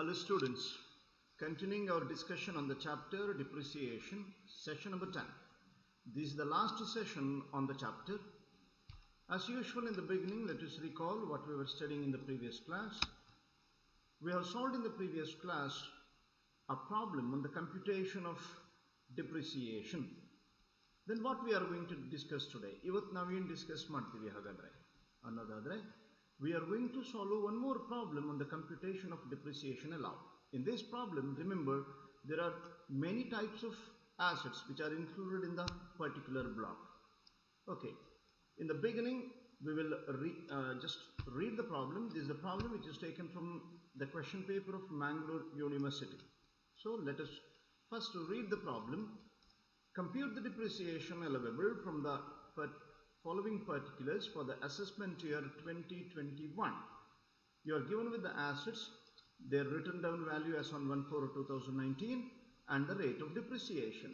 Hello students, continuing our discussion on the chapter depreciation, session number 10. This is the last session on the chapter. As usual in the beginning, let us recall what we were studying in the previous class. We have solved in the previous class a problem on the computation of depreciation. Then what we are going to discuss today? ಇವತ್ತು ನಾವೇನು discuss ಮಾಡ್ತೀವಿ ಹಾಗಾದ್ರೆ ಅನ್ನೋದಾದ್ರೆ we are going to solve one more problem on the computation of depreciation allowed. In this problem, remember, there are many types of assets which are included in the particular block. Okay, in the beginning, we will just read the problem. This is the problem which is taken from the question paper of Mangalore University. So let us first read the problem. Compute the depreciation allowable from the following particulars for the assessment year 2021. You are given with the assets, their written down value as on 1/4/2019 and the rate of depreciation.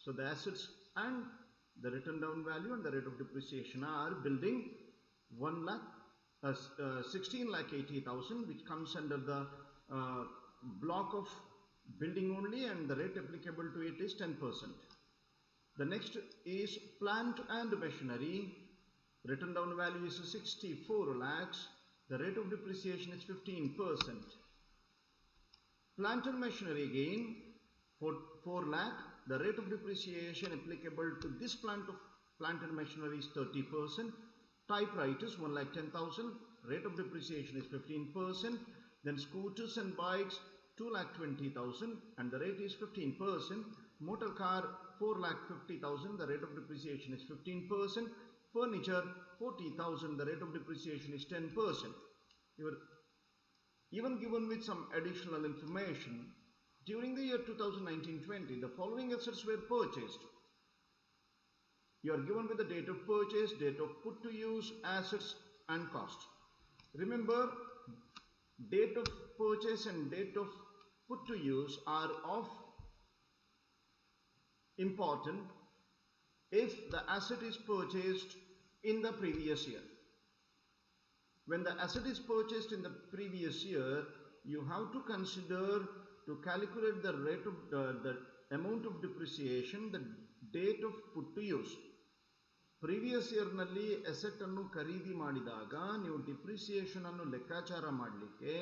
So the assets and the written down value and the rate of depreciation are building 16,80,000, which comes under the block of building only, and the rate applicable to it is 10%. The next is plant and machinery. Written down value is 64 lakhs. The rate of depreciation is 15%. Plant and machinery again, 4 lakh. The rate of depreciation applicable to this plant and machinery is 30%. Typewriters 1,10,000. Rate of depreciation is 15%. Then scooters and bikes 2,20,000 and the rate is 15%. Motor car 4,50,000, the rate of depreciation is 15%. Furniture 40,000, the rate of depreciation is 10%. You are even given with some additional information. During the year 2019-20, the following assets were purchased. You are given with the date of purchase, date of put to use, assets and cost. Remember, date of purchase and date of put to use are of important if the asset is purchased in the previous year. When the asset is purchased in the previous year, you have to consider to calculate the rate of the amount of depreciation, the date of put to use. Previous year nalli asset annu ಖರೀದಿ ಮಾಡಿದಾಗ ನೀವು depreciation ಅನ್ನು ಲೆಕ್ಕಾಚಾರ ಮಾಡಲಿಕ್ಕೆ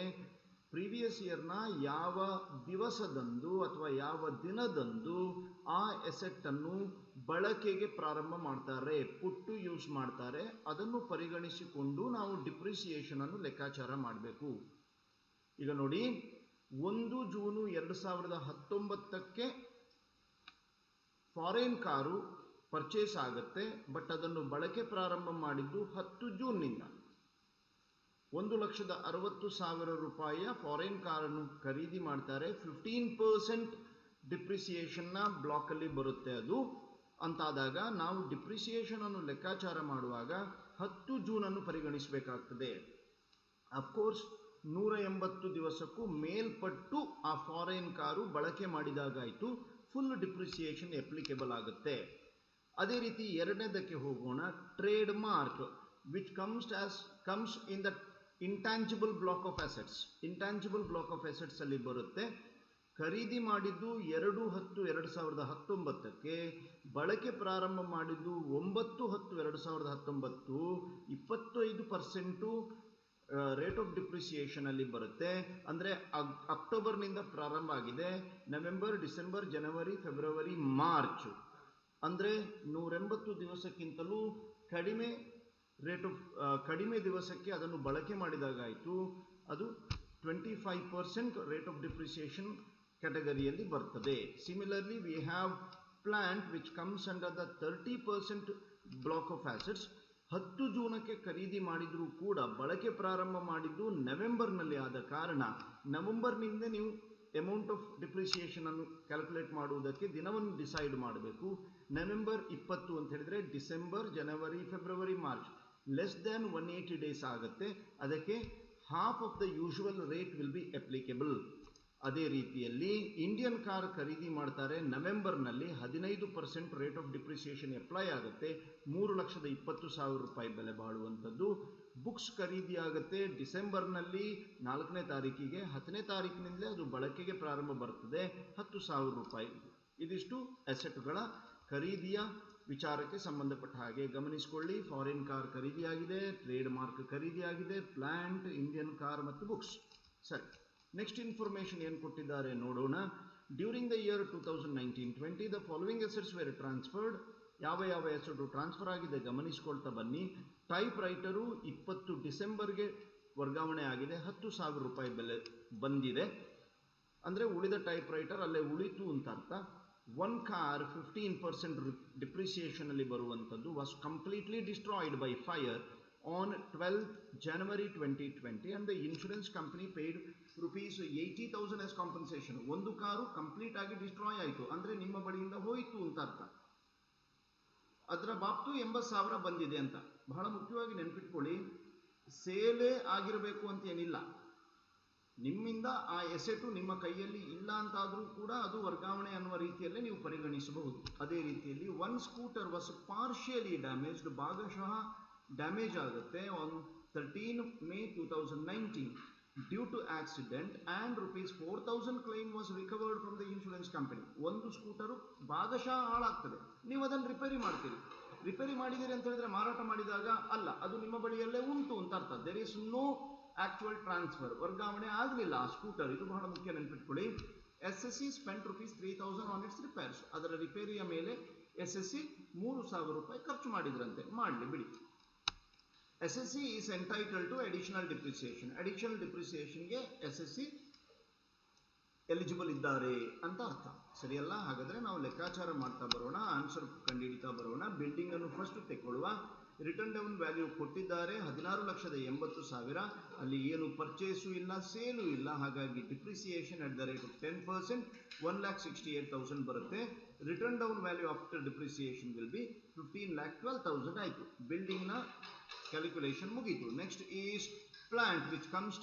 previous ಇಯರ್ನ ಯಾವ ದಿವಸದಂದು ಅಥವಾ ಯಾವ ದಿನದಂದು ಆ ಎಸೆಟ್ ಅನ್ನು ಬಳಕೆಗೆ ಪ್ರಾರಂಭ ಮಾಡ್ತಾರೆ, ಪುಟ್ಟು ಯೂಸ್ ಮಾಡ್ತಾರೆ, ಅದನ್ನು ಪರಿಗಣಿಸಿಕೊಂಡು ನಾವು ಡಿಪ್ರಿಸಿಯೇಷನ್ ಅನ್ನು ಲೆಕ್ಕಾಚಾರ ಮಾಡಬೇಕು. ಈಗ ನೋಡಿ, 1 ಜೂನ್ 2019ಕ್ಕೆ ಫಾರಿನ್ ಕಾರು ಪರ್ಚೇಸ್ ಆಗುತ್ತೆ, ಬಟ್ ಅದನ್ನು ಬಳಕೆ ಪ್ರಾರಂಭ ಮಾಡಿದ್ದು 10 ಜೂನ್ನಿಂದ. 1,60,000 ರೂಪಾಯಿಯ ಫಾರಿನ್ ಕಾರನ್ನು ಖರೀದಿ ಮಾಡ್ತಾರೆ. 15% ಡಿಪ್ರಿಸಿಯೇಷನ್ನ ಬ್ಲಾಕಲ್ಲಿ ಬರುತ್ತೆ ಅದು ಅಂತಾದಾಗ ನಾವು ಡಿಪ್ರಿಸಿಯೇಷನ್ ಅನ್ನು ಲೆಕ್ಕಾಚಾರ ಮಾಡುವಾಗ 10 ಜೂನನ್ನು ಪರಿಗಣಿಸಬೇಕಾಗ್ತದೆ. ಅಫ್ಕೋರ್ಸ್ 180 ದಿವಸಕ್ಕೂ ಮೇಲ್ಪಟ್ಟು ಆ ಫಾರಿನ್ ಕಾರು ಬಳಕೆ ಮಾಡಿದಾಗಾಯಿತು ಫುಲ್ ಡಿಪ್ರಿಸಿಯೇಷನ್ ಅಪ್ಲಿಕೇಬಲ್ ಆಗುತ್ತೆ. ಅದೇ ರೀತಿ ಎರಡನೇದಕ್ಕೆ ಹೋಗೋಣ. Trade mark which comes in the intangible block of assets. Intangible block of assets ಅಲ್ಲಿ ಬರುತ್ತೆ. ಖರೀದಿ ಮಾಡಿದ್ದು 2/10/2019ಕ್ಕೆ, ಬಳಕೆ ಪ್ರಾರಂಭ ಮಾಡಿದ್ದು 9/10/2019. 25% ರೇಟ್ ಆಫ್ ಡಿಪ್ರಿಸಿಯೇಷನ್ ಅಲ್ಲಿ ಬರುತ್ತೆ. ಅಂದರೆ ಅಕ್ಟೋಬರ್ನಿಂದ ಪ್ರಾರಂಭ ಆಗಿದೆ, November, December, January, February, March, ಅಂದರೆ 180 ದಿವಸಕ್ಕಿಂತಲೂ ಕಡಿಮೆ ದಿವಸಕ್ಕೆ ಅದನ್ನು ಬಳಕೆ ಮಾಡಿದಾಗಾಯಿತು. ಅದು 25% ರೇಟ್ ಆಫ್ ಡಿಪ್ರಿಸಿಯೇಷನ್ ಕ್ಯಾಟಗರಿಯಲ್ಲಿ ಬರ್ತದೆ. Similarly we have plant which comes under the 30% block of assets. 10 ಜೂನಕ್ಕೆ ಖರೀದಿ ಮಾಡಿದರೂ ಕೂಡ ಬಳಕೆ ಪ್ರಾರಂಭ ಮಾಡಿದ್ದು ನವೆಂಬರ್ನಲ್ಲಿ ಆದ ಕಾರಣ ನವೆಂಬರ್ನಿಂದ ನೀವು ಅಮೌಂಟ್ ಆಫ್ ಡಿಪ್ರಿಸಿಯೇಷನ್ ಅನ್ನು ಕ್ಯಾಲ್ಕುಲೇಟ್ ಮಾಡುವುದಕ್ಕೆ ದಿನವನ್ನು ಡಿಸೈಡ್ ಮಾಡಬೇಕು. ನವೆಂಬರ್ 20 ಅಂತ ಹೇಳಿದರೆ December, January, February, March less than 180 days ಆಗುತ್ತೆ. ಅದಕ್ಕೆ half of the usual rate will be applicable. ಅದೇ ರೀತಿಯಲ್ಲಿ ಇಂಡಿಯನ್ ಕಾರ್ ಖರೀದಿ ಮಾಡ್ತಾರೆ, ನವೆಂಬರ್ನಲ್ಲಿ 15% ರೇಟ್ ಆಫ್ ಡಿಪ್ರಿಸಿಯೇಷನ್ ಅಪ್ಲೈ ಆಗುತ್ತೆ. 3,20,000 ರೂಪಾಯಿ ಬೆಲೆ ಬಾಳುವಂಥದ್ದು. ಬುಕ್ಸ್ ಖರೀದಿ ಆಗುತ್ತೆ ಡಿಸೆಂಬರ್ನಲ್ಲಿ 4ನೇ ತಾರೀಕಿಗೆ, 10ನೇ ತಾರೀಕಿನಿಂದಲೇ ಅದು ಬಳಕೆಗೆ ಪ್ರಾರಂಭ ಬರ್ತದೆ 10,000 ರೂಪಾಯಿ. ಇದಿಷ್ಟು ಅಸೆಟ್ಗಳ ಖರೀದಿಯ ವಿಚಾರಕ್ಕೆ ಸಂಬಂಧಪಟ್ಟ ಹಾಗೆ ಗಮನಿಸಿಕೊಳ್ಳಿ. ಫಾರಿನ್ ಕಾರ್ ಖರೀದಿಯಾಗಿದೆ, ಟ್ರೇಡ್ ಮಾರ್ಕ್ ಖರೀದಿಯಾಗಿದೆ, ಪ್ಲಾಂಟ್, ಇಂಡಿಯನ್ ಕಾರ್ ಮತ್ತು ಬುಕ್ಸ್. ಸರಿ, ನೆಕ್ಸ್ಟ್ ಇನ್ಫಾರ್ಮೇಶನ್ ಏನು ಕೊಟ್ಟಿದ್ದಾರೆ ನೋಡೋಣ. During the year 2019-20 the following assets were transferred. ಯಾವ ಅಸೆಟ್ ಟ್ರಾನ್ಸ್ಫರ್ ಆಗಿದೆ ಗಮನಿಸ್ಕೊಳ್ತಾ ಬನ್ನಿ. ಟೈಪ್ ರೈಟರು 20 ಡಿಸೆಂಬರ್ಗೆ ವರ್ಗಾವಣೆ ಆಗಿದೆ, 10,000 ರೂಪಾಯಿ ಬೆಲೆ ಬಂದಿದೆ. ಅಂದರೆ ಉಳಿದ ಟೈಪ್ ರೈಟರ್ ಅಲ್ಲೇ ಉಳಿತು ಅಂತ ಅರ್ಥ. ಒನ್ ಕಾರ್ 15% ಡಿಪ್ರಿಸಿಯೇಷನ್ ಅಲ್ಲಿ ಬರುವಂಥದ್ದು was completely destroyed by fire on 12th January 2020 and the insurance company paid rupees 80,000 as compensation. ಒಂದು ಕಾರು ಕಂಪ್ಲೀಟ್ ಆಗಿ ಡಿಸ್ಟ್ರಾಯ್ ಆಯಿತು ಅಂದರೆ ನಿಮ್ಮ ಬಳಿಯಿಂದ ಹೋಯಿತು ಅಂತ ಅರ್ಥ. ಅದರ ಬಾಬ್ತು 80,000 ಬಂದಿದೆ ಅಂತ. ಬಹಳ ಮುಖ್ಯವಾಗಿ ನೆನಪಿಟ್ಕೊಳ್ಳಿ, ಸೇಲೇ ಆಗಿರಬೇಕು ಅಂತ ಏನಿಲ್ಲ. ನಿಮ್ಮಿಂದ ಆ ಎಸೆಟು ನಿಮ್ಮ ಕೈಯಲ್ಲಿ ಇಲ್ಲ ಅಂತಾದರೂ ಕೂಡ ಅದು ವರ್ಗಾವಣೆ ಅನ್ನುವ ರೀತಿಯಲ್ಲೇ ನೀವು ಪರಿಗಣಿಸಬಹುದು. ಅದೇ ರೀತಿಯಲ್ಲಿ one scooter was partially damaged, ಭಾಗಶಃ ಡ್ಯಾಮೇಜ್ ಆಗುತ್ತೆ on 13 May 2019 due to accident and rupees 4,000 claim was recovered from the insurance company. ಒಂದು ಸ್ಕೂಟರು ಭಾಗಶಃ ಹಾಳಾಗ್ತದೆ, ನೀವು ಅದನ್ನು ರಿಪೇರಿ ಮಾಡ್ತೀರಿ. ರಿಪೇರಿ ಮಾಡಿದ್ದೀರಿ ಅಂತ ಹೇಳಿದ್ರೆ ಮಾರಾಟ ಮಾಡಿದಾಗ ಅಲ್ಲ, ಅದು ನಿಮ್ಮ ಬಳಿಯಲ್ಲೇ ಉಂಟು ಅಂತ ಅರ್ಥ. There is no actual transfer, ವರ್ಗಾವಣೆ ಆಗಲಿಲ್ಲ ಆ ಸ್ಕೂಟರ್. ಇದು ಬಹಳ ಮುಖ್ಯ ನೆನಪಿಟ್ಕೊಳ್ಳಿ. SSC spent rupees 3,000 on its repairs. ಅದರ ರಿಪೇರಿಯ ಮೇಲೆ SSC 3,000 ರೂಪಾಯಿ ಖರ್ಚು ಮಾಡಿದ್ರಂತೆ, ಮಾಡಲಿ ಬಿಡಿ. SSC is entitled to additional depreciation. Additional depreciation ಗೆ SSC ಎಲಿಜಿಬಲ್ ಇದ್ದಾರೆ ಅಂತ ಅರ್ಥ. ಸರಿಯಲ್ಲ? ಹಾಗಾದ್ರೆ ನಾವು ಲೆಕ್ಕಾಚಾರ ಮಾಡ್ತಾ ಬರೋಣ, ಆನ್ಸರ್ ಕಂಡುಹಿಡಿತಾ ಬರೋಣ. ಬಿಲ್ಡಿಂಗ್ ಅನ್ನು ಫಸ್ಟ್ ತೆಕ್ಕೊಳ್ಳುವ. ರಿಟರ್ನ್ ಡೌನ್ ವ್ಯಾಲ್ಯೂ ಕೊಟ್ಟಿದ್ದಾರೆ 16,80,000. ಅಲ್ಲಿ ಏನು ಪರ್ಚೇಸು ಇಲ್ಲ, ಸೇಲು ಇಲ್ಲ, ಹಾಗಾಗಿ depreciation at the rate of 10% 1,68,000 ಬರುತ್ತೆ. Written down value after depreciation will be 15,12,000 ಆಯಿತು. ಬಿಲ್ಡಿಂಗ್ನ ಕ್ಯಾಲ್ಕುಲೇಷನ್ ಮುಗೀತು. Next is plant which comes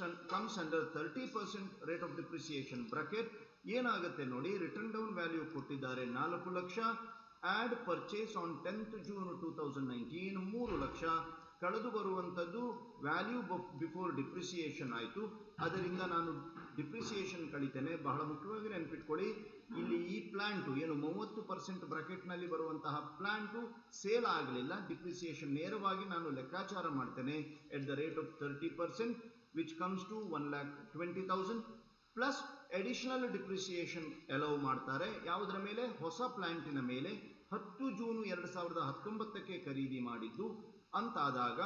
under 30% rate of depreciation bracket. ಏನಾಗುತ್ತೆ ನೋಡಿ, ರಿಟರ್ನ್ ಡೌನ್ ವ್ಯಾಲ್ಯೂ ಕೊಟ್ಟಿದ್ದಾರೆ 4 lakh, add purchase on 10th June 2019 3 lakh, ಕಳೆದು ಬರುವಂಥದ್ದು value before depreciation ಆಯಿತು. ಅದರಿಂದ ನಾನು ಡಿಪ್ರಿಸಿಯೇಷನ್ ಕಳಿತೇನೆ. ಬಹಳ ಮುಖ್ಯವಾಗಿ ನೆನಪಿಟ್ಕೊಳ್ಳಿ, ಇಲ್ಲಿ ಈ ಪ್ಲಾಂಟು ಏನು 30% ಬ್ರಾಕೆಟ್ನಲ್ಲಿ ಬರುವಂತಹ ಪ್ಲಾಂಟು ಸೇಲ್ ಆಗಲಿಲ್ಲ. ಡಿಪ್ರಿಸಿಯೇಷನ್ ನೇರವಾಗಿ ನಾನು ಲೆಕ್ಕಾಚಾರ ಮಾಡ್ತೇನೆ at the rate of 30% which comes to 1,20,000 plus additional depreciation allow ಮಾಡ್ತಾರೆ. ಯಾವುದರ ಮೇಲೆ? ಹೊಸ ಪ್ಲಾಂಟಿನ ಮೇಲೆ. 10 ಜೂನ್ 2019ಕ್ಕೆ ಖರೀದಿ ಮಾಡಿದ್ದು ಅಂತಾದಾಗ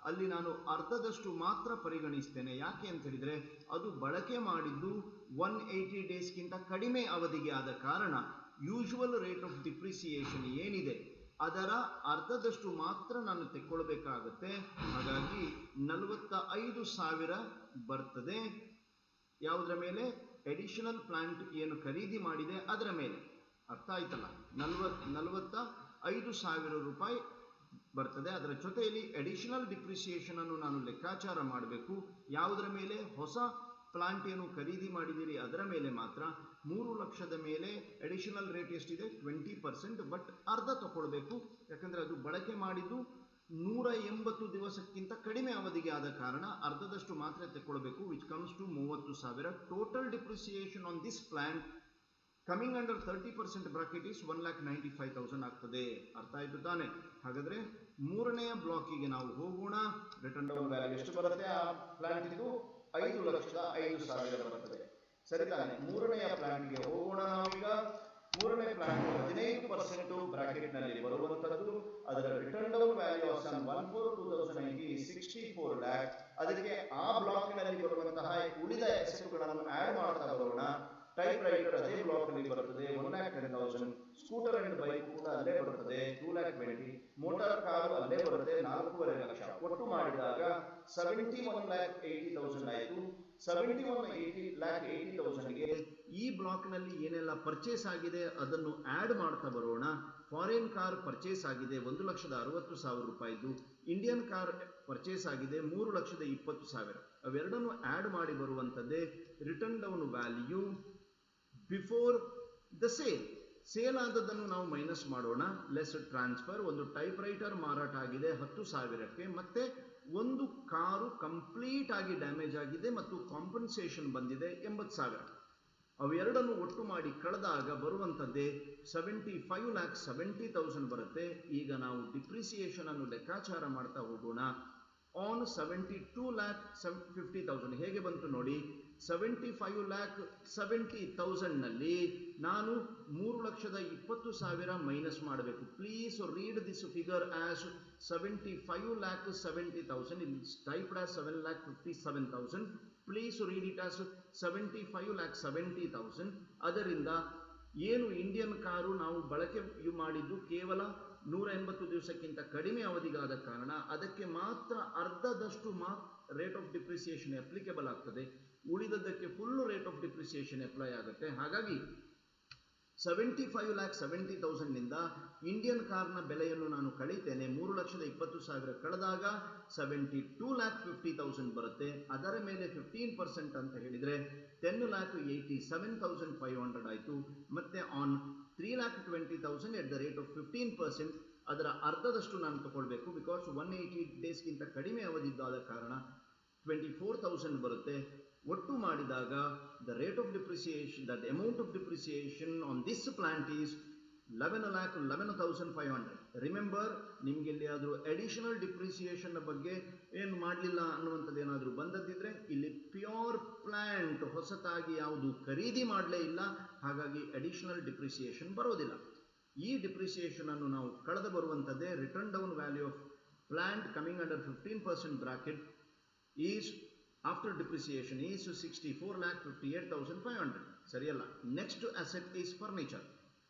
ಅಲ್ಲಿ ನಾನು ಅರ್ಧದಷ್ಟು ಮಾತ್ರ ಪರಿಗಣಿಸ್ತೇನೆ. ಯಾಕೆ ಅಂತ ಹೇಳಿದರೆ ಅದು ಬಳಕೆ ಮಾಡಿದ್ದು 180 ಡೇಸ್ಗಿಂತ ಕಡಿಮೆ ಅವಧಿಗೆ ಆದ ಕಾರಣ ಯೂಶುವಲ್ ರೇಟ್ ಆಫ್ ಡಿಪ್ರಿಸಿಯೇಷನ್ ಏನಿದೆ ಅದರ ಅರ್ಧದಷ್ಟು ಮಾತ್ರ ನಾನು ತೆಕ್ಕೊಳ್ಬೇಕಾಗತ್ತೆ. ಹಾಗಾಗಿ 45,000 ಬರ್ತದೆ. ಯಾವುದರ ಮೇಲೆ? ಎಡಿಷನಲ್ ಪ್ಲಾಂಟ್ ಏನು ಖರೀದಿ ಮಾಡಿದೆ ಅದರ ಮೇಲೆ. ಅರ್ಥ ಆಯ್ತಲ್ಲ? 45,000 ರೂಪಾಯಿ ಬರ್ತದೆ. ಅದರ ಜೊತೆಯಲ್ಲಿ ಅಡಿಷನಲ್ ಡಿಪ್ರಿಸಿಯೇಷನ್ ಅನ್ನು ನಾನು ಲೆಕ್ಕಾಚಾರ ಮಾಡಬೇಕು. ಯಾವುದರ ಮೇಲೆ? ಹೊಸ ಪ್ಲಾಂಟ್ ಏನು ಖರೀದಿ ಮಾಡಿದ್ದೀರಿ ಅದರ ಮೇಲೆ ಮಾತ್ರ. 3 ಲಕ್ಷದ ಮೇಲೆ ಅಡಿಷನಲ್ ರೇಟ್ ಎಷ್ಟಿದೆ? 20%. ಬಟ್ ಅರ್ಧ ತಗೊಳ್ಬೇಕು, ಯಾಕಂದರೆ ಅದು ಬಳಕೆ ಮಾಡಿದ್ದು 180 ದಿವಸಕ್ಕಿಂತ ಕಡಿಮೆ ಅವಧಿಗೆ ಆದ ಕಾರಣ ಅರ್ಧದಷ್ಟು ಮಾತ್ರ ತೆಕ್ಕೊಳ್ಬೇಕು, which comes to 30,000. Total depreciation on this plant coming under 30% bracket is 1,95,000 ಆಗ್ತದೆ. ಅರ್ಥ ಆಯಿತು ತಾನೆ? ಹಾಗಾದರೆ ಮೂರನೆಯ ಬ್ಲಾಕಿಗೆ ನಾವು ಹೋಗೋಣ. ರಿಟರ್ನ್ ಡೌನ್ ವ್ಯಾಲ್ಯೂ ಎಷ್ಟು ಬರುತ್ತೆ ಆ ಪ್ಲಾಂಟ್? ಇದು 5,05,000 ಬರ್ತದೆ. ಸರಿ ತಾನೆ? ಮೂರನೆಯ ಪ್ಲಾಂಟ್ಗೆ ಹೋಗೋಣ ನಾವೀಗ. ಮೂರನೇ ಪ್ಲಾಂಟ್ 15% ಬ್ರಾಕೆಟ್ ನಲ್ಲಿ ಬರುವಂತದ್ದು. ಅದರ written down value of 1/4/2019 64 lakh. ಅದಕ್ಕೆ ಆ ಬ್ಲಾಕ್ ನಲ್ಲಿ ಬರುವಂತಹ ಉಳಿದ ಎಸೆಟ್ಗಳನ್ನು ಆಡ್ ಮಾಡ್ತಾ ಬರೋಣ. ಟೈಪ್ ರೈಟರ್ ಅದೇ ಬ್ಲಾಕ್ ಅಲ್ಲಿ ಬರುತ್ತದೆ 1,10,000. ಸ್ಕೂಟರ್ ಅಂಡ್ ಬೈಕ್ ಕೂಡ ಅಲ್ಲೇ ಬರುತ್ತದೆ 2,20,000. ಮೋಟಾರ್ ಕಾರು ಅಲ್ಲೇ ಬರುತ್ತೆ 4.5 ಲಕ್ಷ. ಒಟ್ಟು ಮಾಡಿದಾಗ 71,80,000 ಆಯಿತು. 71,80,000ಗೆ ಈ ಬ್ಲಾಕ್ ನಲ್ಲಿ ಏನೆಲ್ಲ ಪರ್ಚೇಸ್ ಆಗಿದೆ ಅದನ್ನು ಆಡ್ ಮಾಡ್ತಾ ಬರೋಣ. ಫಾರಿನ್ ಕಾರ್ ಪರ್ಚೇಸ್ ಆಗಿದೆ 1,60,000 ರೂಪಾಯಿದು. ಇಂಡಿಯನ್ ಕಾರ್ ಪರ್ಚೇಸ್ ಆಗಿದೆ 3,20,000. ಅವೆರಡನ್ನು ಆಡ್ ಮಾಡಿ ಬರುವಂಥದ್ದೇ written down value before the sale. Sale ಆದದ್ದನ್ನು ನಾವು ಮೈನಸ್ ಮಾಡೋಣ. Less transfer. ಒಂದು ಟೈಪ್ ರೈಟರ್ ಮಾರಾಟ ಆಗಿದೆ 10,000ಕ್ಕೆ, ಮತ್ತೆ ಒಂದು ಕಾರು ಕಂಪ್ಲೀಟ್ ಆಗಿ ಡ್ಯಾಮೇಜ್ ಆಗಿದೆ ಮತ್ತು ಕಾಂಪನ್ಸೇಷನ್ ಬಂದಿದೆ 80,000. ಅವೆರಡನ್ನು ಒಟ್ಟು ಮಾಡಿ ಕಳೆದಾಗ ಬರುವಂಥದ್ದೇ 75,70,000 ಬರುತ್ತೆ. ಈಗ ನಾವು ಡಿಪ್ರಿಸಿಯೇಷನ್ ಅನ್ನು ಲೆಕ್ಕಾಚಾರ ಮಾಡ್ತಾ ಹೋಗೋಣ. ಆನ್ 72,50,000 ಹೇಗೆ ಬಂತು ನೋಡಿ. 75,70,000 ನಲ್ಲಿ ನಾನು 3,20,000 ಮೈನಸ್ ಮಾಡಬೇಕು. Please read this figure as 75,70,000. It's typed as 7,57,000. Please read it as 75,70,000. ಅದರಿಂದ ಏನು ಇಂಡಿಯನ್ ಕಾರು ನಾವು ಬಳಕೆ ಮಾಡಿದ್ದು ಕೇವಲ 180 ದಿವಸಕ್ಕಿಂತ ಕಡಿಮೆ ಅವಧಿಗಾದ ಕಾರಣ ಅದಕ್ಕೆ ಮಾತ್ರ ಅರ್ಧದಷ್ಟು ರೇಟ್ ಆಫ್ ಡಿಪ್ರಿಸಿಯೇಷನ್ ಅಪ್ಲಿಕೇಬಲ್ ಆಗ್ತದೆ. ಉಳಿದದ್ದಕ್ಕೆ full rate of depreciation apply ಆಗುತ್ತೆ. ಹಾಗಾಗಿ 75,70,000 ನಿಂದ ಇಂಡಿಯನ್ ಕಾರ್ನ ಬೆಲೆಯನ್ನು ನಾನು ಕಳೀತೇನೆ. 3,20,000 ಕಳೆದಾಗ 72,50,000 ಬರುತ್ತೆ. ಅದರ ಮೇಲೆ 15% ಅಂತ ಹೇಳಿದರೆ 10,87,500 ಆಯಿತು. ಮತ್ತೆ on 3,20,000 at the rate of 15%, ಅದರ ಅರ್ಧದಷ್ಟು ನಾನು ತಗೊಳ್ಬೇಕು. ಬಿಕಾಸ್ 180 ಡೇಸ್ಗಿಂತ ಕಡಿಮೆ ಅವಧಿಯಾದ ಕಾರಣ 24,000 ಬರುತ್ತೆ. ಒಟ್ಟು ಮಾಡಿದಾಗ the rate of depreciation, the amount of depreciation on this plant is 11,11,500. Remember, ನಿಮ್ಗೆ ಎಲ್ಲಿಯಾದರೂ ಅಡಿಷನಲ್ ಡಿಪ್ರಿಸಿಯೇಷನ್ ಬಗ್ಗೆ ಏನು ಮಾಡಲಿಲ್ಲ ಅನ್ನುವಂಥದ್ದು ಏನಾದರೂ ಬಂದದ್ದಿದ್ರೆ ಇಲ್ಲಿ ಪ್ಯೂರ್ ಪ್ಲಾಂಟ್ ಹೊಸತಾಗಿ ಯಾವುದು ಖರೀದಿ ಮಾಡಲೇ ಇಲ್ಲ, ಹಾಗಾಗಿ ಅಡಿಷನಲ್ ಡಿಪ್ರಿಸಿಯೇಷನ್ ಬರೋದಿಲ್ಲ. ಈ ಡಿಪ್ರಿಸಿಯೇಷನ್ ಅನ್ನು ನಾವು ಕಳೆದು ಬರುವಂಥದ್ದೇ written down value of plant coming under 15% bracket is after depreciation is 64,58,500. ಸರಿಯಲ್ಲ. Next asset is furniture.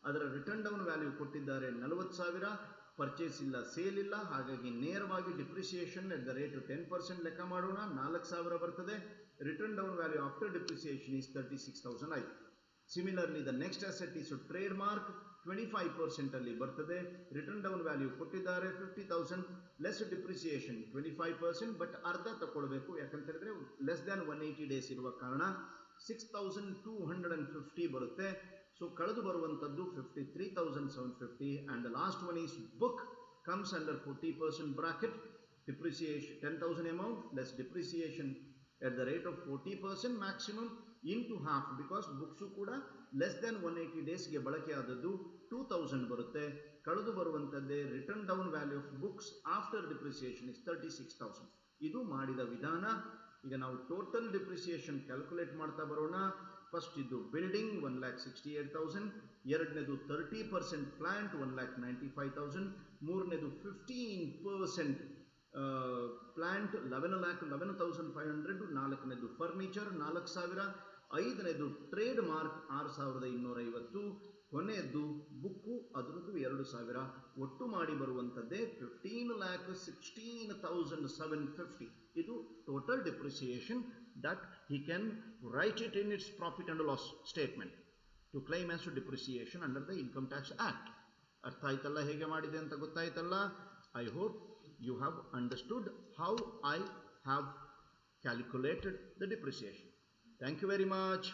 ಅದರ ರಿಟರ್ನ್ ಡೌನ್ ವ್ಯಾಲ್ಯೂ ಕೊಟ್ಟಿದ್ದಾರೆ 40,000, ಪರ್ಚೇಸ್ ಇಲ್ಲ, ಸೇಲ್ ಇಲ್ಲ. ಹಾಗಾಗಿ ನೇರವಾಗಿ ಡಿಪ್ರಿಸಿಯೇಷನ್ ಎಟ್ ದ ರೇಟ್ 10% ಲೆಕ್ಕ ಮಾಡೋಣ. 4,000 ಬರ್ತದೆ. Return down value after depreciation is 36,000 ಆಯಿತು. Similarly the next asset is trade mark. 25% ಅಲ್ಲಿ ಬರ್ತದೆ. ರಿಟರ್ನ್ ಡೌನ್ ವ್ಯಾಲ್ಯೂ ಕೊಟ್ಟಿದ್ದಾರೆ 50,000 ಲೆಸ್ ಡಿಪ್ರಿಸಿಯೇಷನ್ 25%, ಬಟ್ ಅರ್ಧ ತಗೊಳ್ಬೇಕು. ಯಾಕಂತ ಹೇಳಿದ್ರೆ ಲೆಸ್ ದ್ಯಾನ್ 180 ಡೇಸ್ ಇರುವ ಕಾರಣ 6,250 ಬರುತ್ತೆ. ಸೊ ಕಳೆದು ಬರುವಂಥದ್ದು 53,750. And the last one is book comes under 40% bracket. Depreciation 10,000 amount less depreciation at the rate of 40% maximum into half, because books ಕೂಡ ಲೆಸ್ ದ್ಯಾನ್ 180 ಡೇಸ್ಗೆ ಬಳಕೆ ಆದದ್ದು 2,000 ಬರುತ್ತೆ. ಕಳೆದು ಬರುವಂಥದ್ದೇ written down value of books after depreciation is 36,000. ಇದು ಮಾಡಿದ ವಿಧಾನ. ಈಗ ನಾವು ಟೋಟಲ್ ಡಿಪ್ರಿಸಿಯೇಷನ್ ಕ್ಯಾಲ್ಕುಲೇಟ್ ಮಾಡ್ತಾ ಬರೋಣ. ಫಸ್ಟ್ ಇದು ಬಿಲ್ಡಿಂಗ್ 1,68,000, ಎರಡನೇದು 30% ಪ್ಲಾಂಟ್ 1,95,000, ಮೂರನೇದು 15% ಪ್ಲಾಂಟ್ 11,11,500, ನಾಲ್ಕನೇದು ಫರ್ನಿಚರ್ 4,000, ಐದನೇದು ಟ್ರೇಡ್ ಮಾರ್ಕ್ 6,250, ಕೊನೆಯದ್ದು ಬುಕ್ಕು ಅದರದ್ದು 2,000. ಒಟ್ಟು ಮಾಡಿ ಬರುವಂಥದ್ದೇ 15,16,750. ಇದು total depreciation that he can write it in its profit and loss statement to claim as to depreciation under the Income Tax Act. ಅರ್ಥ ಆಯ್ತಲ್ಲ ಹೇಗೆ ಮಾಡಿದೆ ಅಂತ ಗೊತ್ತಾಯ್ತಲ್ಲ? I hope you have understood how I have calculated the depreciation. Thank you very much.